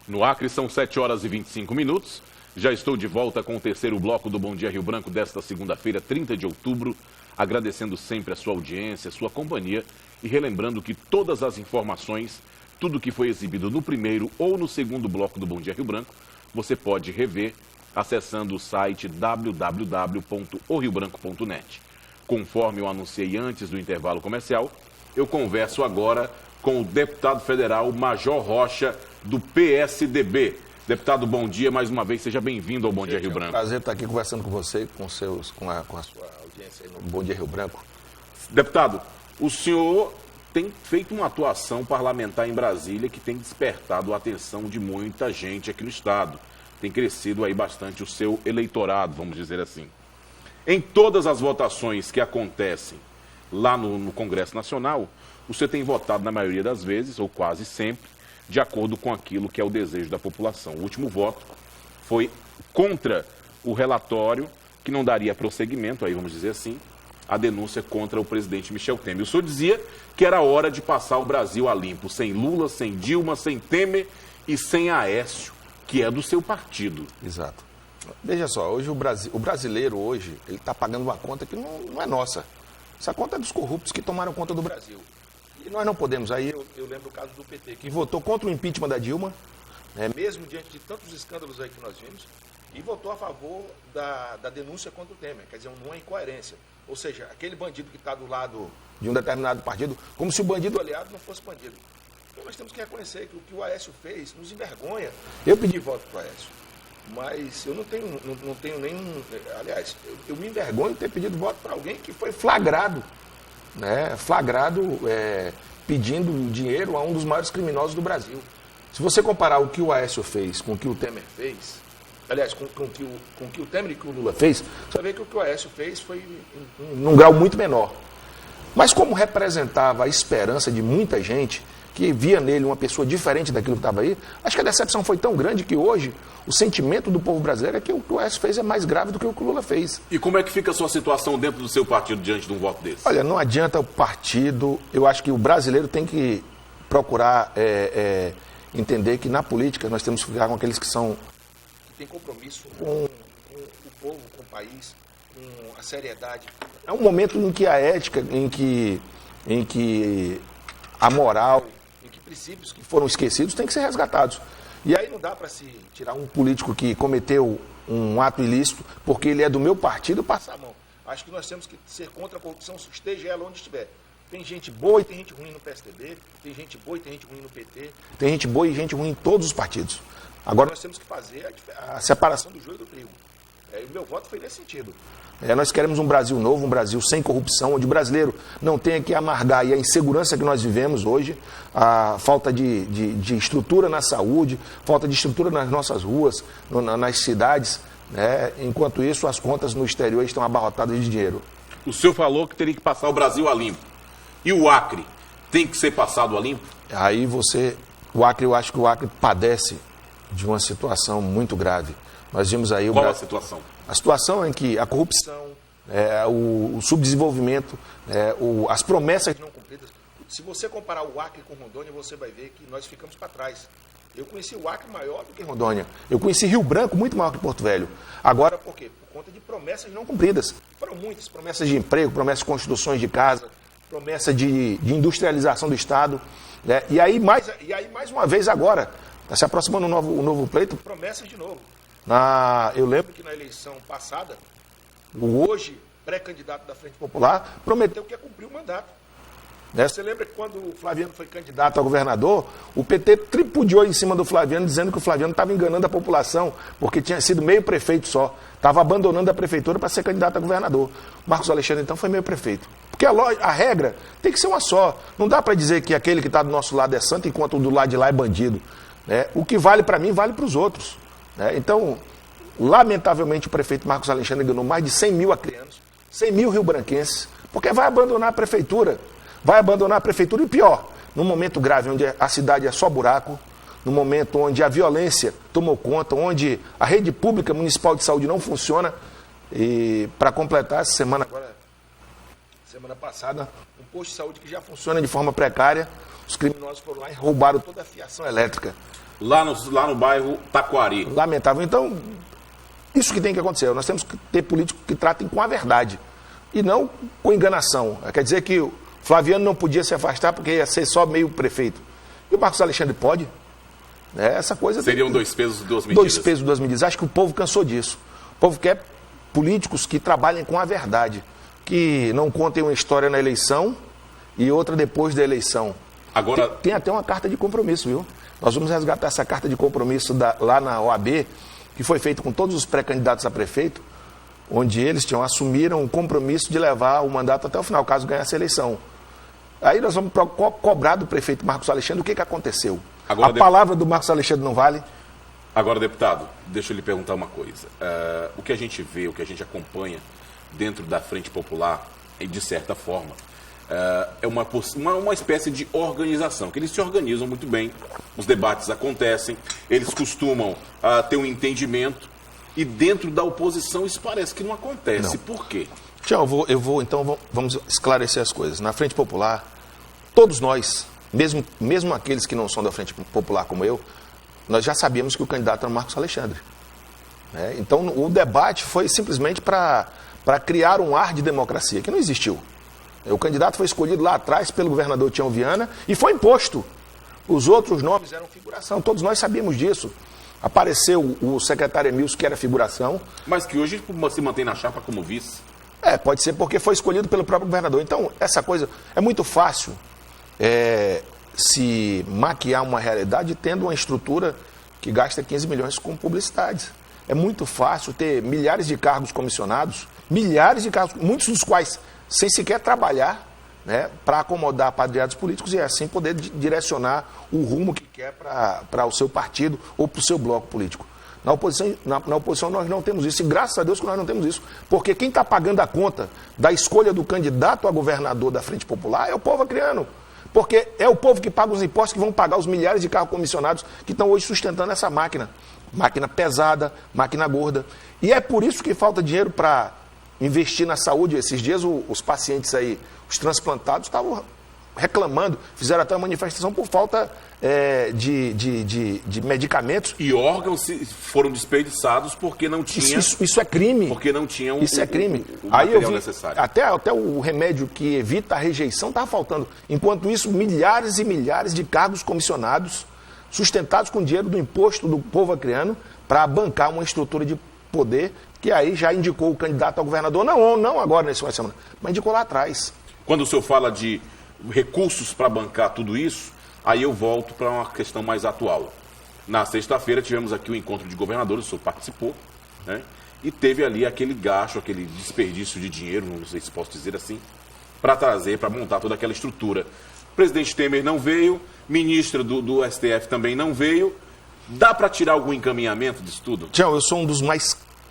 No Acre são 7 horas e 25 minutos. Já estou de volta com o terceiro bloco do Bom Dia Rio Branco desta segunda-feira, 30 de outubro. Agradecendo sempre a sua audiência, a sua companhia e relembrando que todas as informações, tudo que foi exibido no primeiro ou no segundo bloco do Bom Dia Rio Branco, você pode rever acessando o site www.oriobranco.net. Conforme eu anunciei antes do intervalo comercial, eu converso agora com o deputado federal Major Rocha, do PSDB. Deputado, bom dia. Mais uma vez, seja bem-vindo ao Bom Dia Rio Branco. É um prazer estar aqui conversando com você, com a sua audiência aí no Bom Dia Rio Branco. Deputado, o senhor tem feito uma atuação parlamentar em Brasília que tem despertado a atenção de muita gente aqui no estado. Tem crescido aí bastante o seu eleitorado, vamos dizer assim. Em todas as votações que acontecem lá no Congresso Nacional, você tem votado na maioria das vezes, ou quase sempre, de acordo com aquilo que é o desejo da população. O último voto foi contra o relatório, que não daria prosseguimento, aí vamos dizer assim, a denúncia contra o presidente Michel Temer. O senhor dizia que era hora de passar o Brasil a limpo, sem Lula, sem Dilma, sem Temer e sem Aécio, que é do seu partido. Exato. Veja só, hoje o brasileiro hoje, ele está pagando uma conta que não é nossa. Essa conta é dos corruptos que tomaram conta do Brasil. E nós não podemos, aí eu lembro o caso do PT, que votou contra o impeachment da Dilma, né, mesmo diante de tantos escândalos aí que nós vimos, e votou a favor da denúncia contra o Temer. Quer dizer, uma incoerência. Ou seja, aquele bandido que está do lado de um determinado partido, como se o bandido aliado não fosse bandido. Então nós temos que reconhecer que o que o Aécio fez nos envergonha. Eu pedi voto para o Aécio, mas eu não tenho nenhum... Aliás, eu me envergonho de ter pedido voto para alguém que foi flagrado, né? Pedindo dinheiro a um dos maiores criminosos do Brasil. Se você comparar o que o Aécio fez com o que o Temer fez, aliás, com o que o Temer e que o Lula fez, você vai ver que o que o Aécio fez foi num grau muito menor. Mas como representava a esperança de muita gente, que via nele uma pessoa diferente daquilo que estava aí, acho que a decepção foi tão grande que hoje o sentimento do povo brasileiro é que o que o Aécio fez é mais grave do que o que o Lula fez. E como é que fica a sua situação dentro do seu partido diante de um voto desse? Olha, não adianta o partido, eu acho que o brasileiro tem que procurar entender que na política nós temos que ficar com aqueles que têm compromisso com o povo, com o país, com a seriedade. É um momento em que a ética, em que a moral, em que princípios que foram esquecidos têm que ser resgatados. E aí não dá para se tirar um político que cometeu um ato ilícito, porque ele é do meu partido, passar a mão. Acho que nós temos que ser contra a corrupção, esteja ela onde estiver. Tem gente boa e tem gente ruim no PSDB, tem gente boa e tem gente ruim no PT, tem gente boa e gente ruim em todos os partidos. Agora nós temos que fazer a separação do joio do trigo. O meu voto foi nesse sentido. Nós queremos um Brasil novo, um Brasil sem corrupção, onde o brasileiro não tenha que amargar e a insegurança que nós vivemos hoje, a falta de estrutura na saúde, falta de estrutura nas nossas ruas, nas cidades. Né? Enquanto isso, as contas no exterior estão abarrotadas de dinheiro. O senhor falou que teria que passar o Brasil a limpo. E o Acre tem que ser passado a limpo? Eu acho que o Acre padece de uma situação muito grave. Nós vimos aí Qual a situação? A situação em que a corrupção, o subdesenvolvimento, as promessas não cumpridas. Se você comparar o Acre com Rondônia, você vai ver que nós ficamos para trás. Eu conheci o Acre maior do que Rondônia. Eu conheci Rio Branco muito maior que Porto Velho. Agora, por quê? Por conta de promessas não cumpridas. Foram muitas promessas de emprego, promessas de construções de casa, promessa de industrialização do Estado. Né? E aí, mais uma vez agora, está se aproximando o novo pleito, promessas de novo. Eu lembro que na eleição passada, o hoje pré-candidato da Frente Popular prometeu que ia cumprir o mandato. Você lembra que quando o Flaviano foi candidato a governador, o PT tripudiou em cima do Flaviano, dizendo que o Flaviano estava enganando a população, porque tinha sido meio prefeito só. Estava abandonando a prefeitura para ser candidato a governador. Marcos Alexandre, então, foi meio prefeito. Porque a regra tem que ser uma só. Não dá para dizer que aquele que está do nosso lado é santo, enquanto o do lado de lá é bandido. O que vale para mim, vale para os outros. Então, lamentavelmente, o prefeito Marcos Alexandre enganou mais de 100 mil acreanos, 100 mil rio-branquenses, porque vai abandonar a prefeitura. Vai abandonar a prefeitura e pior, num momento grave, onde a cidade é só buraco, num momento onde a violência tomou conta, onde a rede pública municipal de saúde não funciona. E para completar, semana passada, um posto de saúde que já funciona de forma precária, os criminosos foram lá e roubaram toda a fiação elétrica. Lá no bairro Taquari. Lamentável. Então, isso que tem que acontecer. Nós temos que ter políticos que tratem com a verdade e não com enganação. Quer dizer que o Flaviano não podia se afastar porque ia ser só meio prefeito. E o Marcos Alexandre pode? Essa coisa... Seriam dois pesos, duas medidas. 2 pesos, 2 medidas. Acho que o povo cansou disso. O povo quer políticos que trabalhem com a verdade, que não contem uma história na eleição e outra depois da eleição. Agora... Tem até uma carta de compromisso, viu? Nós vamos resgatar essa carta de compromisso lá na OAB, que foi feita com todos os pré-candidatos a prefeito, onde eles assumiram o compromisso de levar o mandato até o final, caso ganhasse a eleição. Aí nós vamos cobrar do prefeito Marcos Alexandre o que aconteceu. Agora, a palavra do Marcos Alexandre não vale? Agora, deputado, deixa eu lhe perguntar uma coisa. O que a gente vê, o que a gente acompanha dentro da Frente Popular, de certa forma, é uma espécie de organização, que eles se organizam muito bem, os debates acontecem, eles costumam ter um entendimento, e dentro da oposição isso parece que não acontece. Não. Por quê? Tião, então vamos esclarecer as coisas. Na Frente Popular, todos nós, mesmo aqueles que não são da Frente Popular como eu, nós já sabíamos que o candidato era o Marcos Alexandre. Então o debate foi simplesmente para criar um ar de democracia, que não existiu. O candidato foi escolhido lá atrás pelo governador Tião Viana e foi imposto. Os outros nomes eram figuração, todos nós sabíamos disso. Apareceu o secretário Emilson, que era figuração. Mas que hoje se mantém na chapa como vice. Pode ser porque foi escolhido pelo próprio governador. Então, essa coisa é muito fácil se maquiar uma realidade tendo uma estrutura que gasta 15 milhões com publicidades. É muito fácil ter milhares de cargos comissionados, milhares de cargos, muitos dos quais sem sequer trabalhar, para acomodar padreados políticos e assim poder direcionar o rumo que quer para o seu partido ou para o seu bloco político. Na oposição nós não temos isso, e graças a Deus que nós não temos isso, porque quem está pagando a conta da escolha do candidato a governador da Frente Popular é o povo acreano, porque é o povo que paga os impostos que vão pagar os milhares de carros comissionados que estão hoje sustentando essa máquina pesada, máquina gorda, e é por isso que falta dinheiro para investir na saúde. Esses dias os pacientes aí, os transplantados, estavam reclamando, fizeram até uma manifestação por falta de medicamentos. E órgãos foram desperdiçados porque não tinha... Isso é crime. Porque não tinham isso é crime. O material necessário. Até o remédio que evita a rejeição estava faltando. Enquanto isso, milhares e milhares de cargos comissionados, sustentados com dinheiro do imposto do povo acreano, para bancar uma estrutura de poder que aí já indicou o candidato ao governador, não agora nesse final de semana, mas indicou lá atrás. Quando o senhor fala de recursos para bancar tudo isso, aí eu volto para uma questão mais atual. Na sexta-feira tivemos aqui o encontro de governadores, o senhor participou, e teve ali aquele gasto, aquele desperdício de dinheiro, não sei se posso dizer assim, para montar toda aquela estrutura. O presidente Temer não veio, ministra do STF também não veio. Dá para tirar algum encaminhamento disso tudo? Tião, eu sou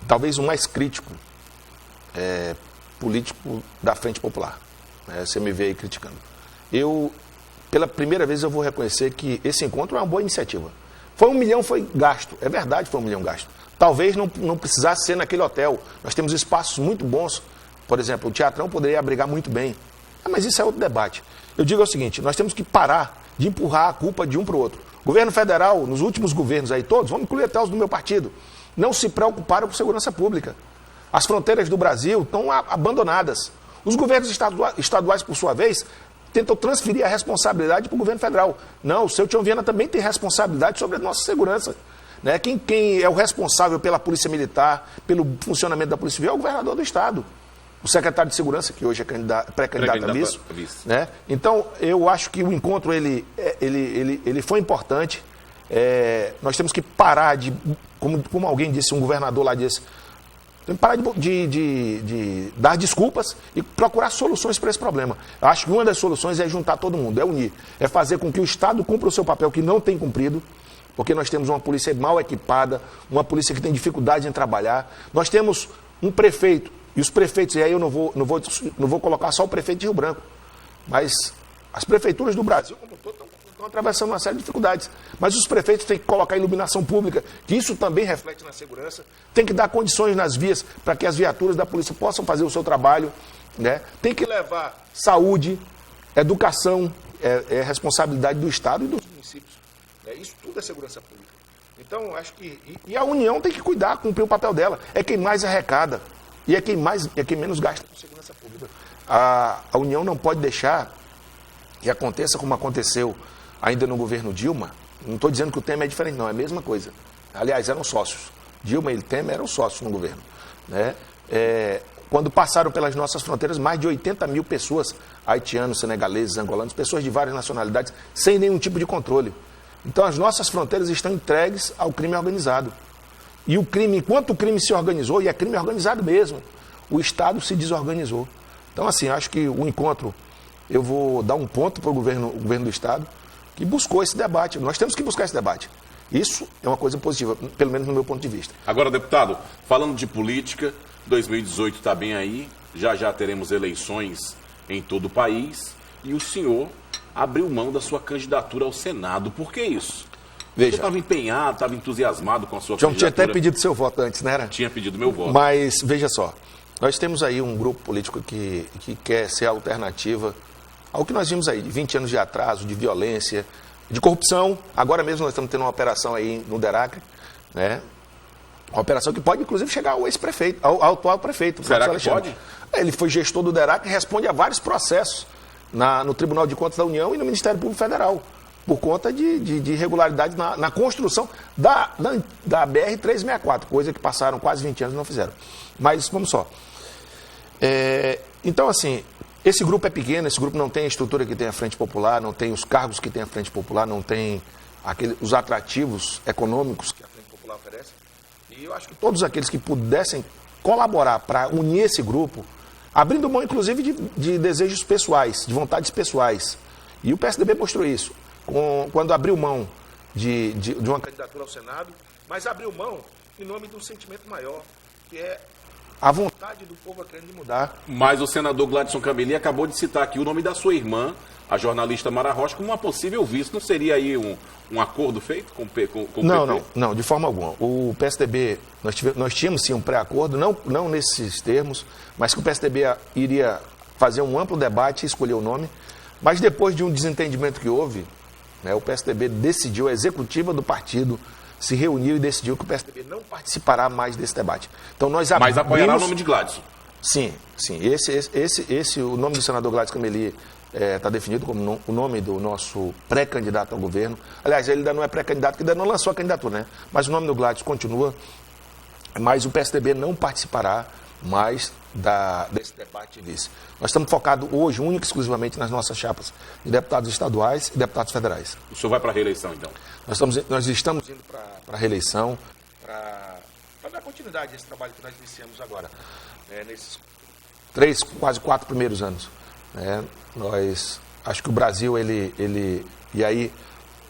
talvez o mais crítico político da Frente Popular. Você me vê aí criticando. Pela primeira vez, eu vou reconhecer que esse encontro é uma boa iniciativa. Foi 1 milhão, foi gasto. É verdade, foi 1 milhão gasto. Talvez não precisasse ser naquele hotel. Nós temos espaços muito bons. Por exemplo, o Teatrão poderia abrigar muito bem. Mas isso é outro debate. Eu digo o seguinte, nós temos que parar de empurrar a culpa de um para o outro. O governo federal, nos últimos governos aí todos, vamos incluir até os do meu partido, não se preocuparam com segurança pública. As fronteiras do Brasil estão abandonadas. Os governos estaduais, por sua vez, tentam transferir a responsabilidade para o governo federal. Não, o seu Tião Viana também tem responsabilidade sobre a nossa segurança. Quem é o responsável pela Polícia Militar, pelo funcionamento da Polícia Civil, é o governador do Estado. O secretário de Segurança, que hoje é pré-candidato a vice. Então, eu acho que o encontro ele foi importante. Nós temos que parar de, como alguém disse, um governador lá disse, tem que parar de dar desculpas e procurar soluções para esse problema. Eu acho que uma das soluções é juntar todo mundo, é unir. É fazer com que o Estado cumpra o seu papel que não tem cumprido, porque nós temos uma polícia mal equipada, uma polícia que tem dificuldade em trabalhar. Nós temos um prefeito, e os prefeitos, e aí eu não vou colocar só o prefeito de Rio Branco, mas as prefeituras do Brasil, como todo, estão atravessando uma série de dificuldades. Mas os prefeitos têm que colocar iluminação pública, que isso também reflete na segurança, tem que dar condições nas vias para que as viaturas da polícia possam fazer o seu trabalho, Tem que levar saúde, educação, é responsabilidade do Estado e dos municípios. Isso tudo é segurança pública. Então, acho que... E a União tem que cuidar, cumprir o papel dela. É quem mais arrecada e é quem menos gasta com segurança pública. A União não pode deixar que aconteça como aconteceu ainda no governo Dilma. Não estou dizendo que o Temer é diferente, não, é a mesma coisa. Aliás, eram sócios. Dilma e Temer eram sócios no governo. Né? Quando passaram pelas nossas fronteiras, mais de 80 mil pessoas, haitianos, senegaleses, angolanos, pessoas de várias nacionalidades, sem nenhum tipo de controle. Então, as nossas fronteiras estão entregues ao crime organizado. E o crime, enquanto o crime se organizou, e é crime organizado mesmo, o Estado se desorganizou. Então, assim, acho que o encontro, eu vou dar um ponto para o governo do Estado, que buscou esse debate. Nós temos que buscar esse debate. Isso é uma coisa positiva, pelo menos no meu ponto de vista. Agora, deputado, falando de política, 2018 está bem aí, já teremos eleições em todo o país, e o senhor abriu mão da sua candidatura ao Senado. Por que isso? Veja, você estava empenhado, estava entusiasmado com a sua candidatura. candidatura. Tinha até pedido seu voto antes, não era? Tinha pedido meu voto. Mas, veja só, nós temos aí um grupo político que quer ser a alternativa ao que nós vimos aí, de 20 anos de atraso, de violência, de corrupção. Agora mesmo nós estamos tendo uma operação aí no DERAC, né? Uma operação que pode, inclusive, chegar ao ex-prefeito, ao atual prefeito. Será que pode? Ele foi gestor do DERAC e responde a vários processos no Tribunal de Contas da União e no Ministério Público Federal, por conta de irregularidades na construção da BR-364, coisa que passaram quase 20 anos e não fizeram. Mas, vamos só. Então, assim, esse grupo é pequeno, esse grupo não tem a estrutura que tem a Frente Popular, não tem os cargos que tem a Frente Popular, não tem os atrativos econômicos que a Frente Popular oferece. E eu acho que todos aqueles que pudessem colaborar para unir esse grupo, abrindo mão, inclusive, de desejos pessoais, de vontades pessoais. E o PSDB mostrou isso, quando abriu mão de uma candidatura ao Senado, mas abriu mão em nome de um sentimento maior, que é a vontade do povo a querer mudar. Mas o senador Gladson Cameli acabou de citar aqui o nome da sua irmã, a jornalista Mara Rocha, como uma possível vice. Não seria aí um acordo feito com o PT? Não, de forma alguma. O PSDB, nós tínhamos sim um pré-acordo, não nesses termos, mas que o PSDB iria fazer um amplo debate e escolher o nome. Mas depois de um desentendimento que houve, né, o PSDB decidiu, a executiva do partido se reuniu e decidiu que o PSDB não participará mais desse debate. Então nós abrimos... Mas apoiará o nome de Gladson? Sim. O nome do senador Gladson Cameli está definido como o nome do nosso pré-candidato ao governo. Aliás, ele ainda não é pré-candidato, porque ainda não lançou a candidatura, né? Mas o nome do Gladson continua, mas o PSDB não participará mais desse debate de vice. Nós estamos focados hoje, único e exclusivamente, nas nossas chapas de deputados estaduais e deputados federais. O senhor vai para a reeleição, então? Nós estamos indo para a reeleição, para dar continuidade a esse trabalho que nós iniciamos agora, nesses 3, quase 4 primeiros anos. Acho que o Brasil, e aí,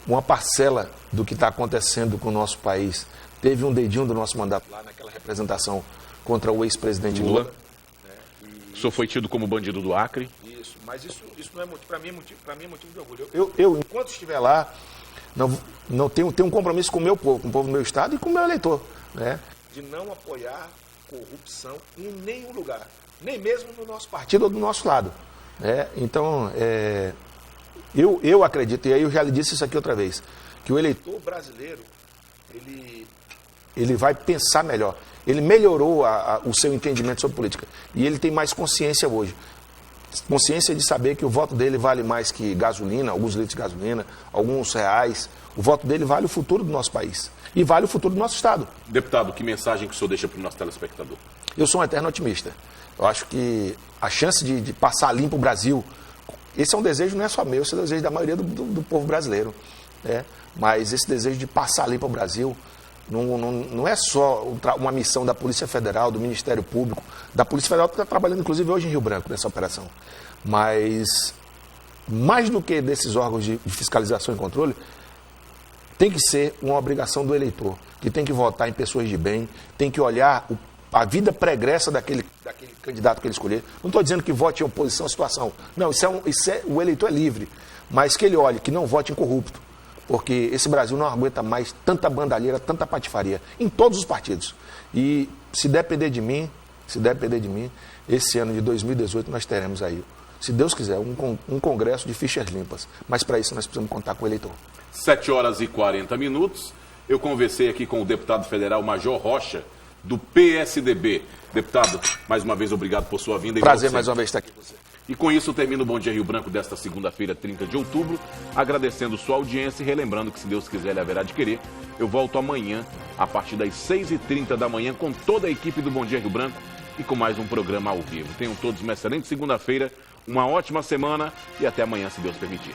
uma parcela do que está acontecendo com o nosso país, teve um dedinho do nosso mandato lá naquela representação contra o ex-presidente Lula. O senhor foi tido como bandido do Acre? Isso, mas isso não é motivo, para mim é motivo de orgulho. Eu enquanto estiver lá, não tenho um compromisso com o meu povo, com o povo do meu estado e com o meu eleitor, né? De não apoiar corrupção em nenhum lugar, nem mesmo no nosso partido ou do nosso lado. Então, eu acredito, e aí eu já lhe disse isso aqui outra vez, que o eleitor brasileiro, ele vai pensar melhor. Ele melhorou o seu entendimento sobre política. E ele tem mais consciência hoje. Consciência de saber que o voto dele vale mais que gasolina, alguns litros de gasolina, alguns reais. O voto dele vale o futuro do nosso país. E vale o futuro do nosso Estado. Deputado, que mensagem que o senhor deixa para o nosso telespectador? Eu sou um eterno otimista. Eu acho que a chance de passar limpo o Brasil, esse é um desejo não é só meu, esse é um desejo da maioria do povo brasileiro. Mas esse desejo de passar limpo o Brasil não é só uma missão da Polícia Federal, do Ministério Público, da Polícia Federal que está trabalhando inclusive hoje em Rio Branco nessa operação. Mas, mais do que desses órgãos de fiscalização e controle, tem que ser uma obrigação do eleitor, que tem que votar em pessoas de bem, tem que olhar a vida pregressa daquele candidato que ele escolher. Não estou dizendo que vote em oposição à situação. Não, o eleitor é livre, mas que ele olhe, que não vote em corrupto. Porque esse Brasil não aguenta mais tanta bandalheira, tanta patifaria, em todos os partidos. E se depender de mim, esse ano de 2018 nós teremos aí, se Deus quiser, um congresso de fichas limpas. Mas para isso nós precisamos contar com o eleitor. 7h40. Eu conversei aqui com o deputado federal Major Rocha, do PSDB. Deputado, mais uma vez, obrigado por sua vinda. Prazer mais uma vez estar aqui com você. E com isso, eu termino o Bom Dia Rio Branco desta segunda-feira, 30 de outubro, agradecendo sua audiência e relembrando que, se Deus quiser, ele haverá de querer. Eu volto amanhã, a partir das 6h30 da manhã, com toda a equipe do Bom Dia Rio Branco e com mais um programa ao vivo. Tenham todos uma excelente segunda-feira, uma ótima semana e até amanhã, se Deus permitir.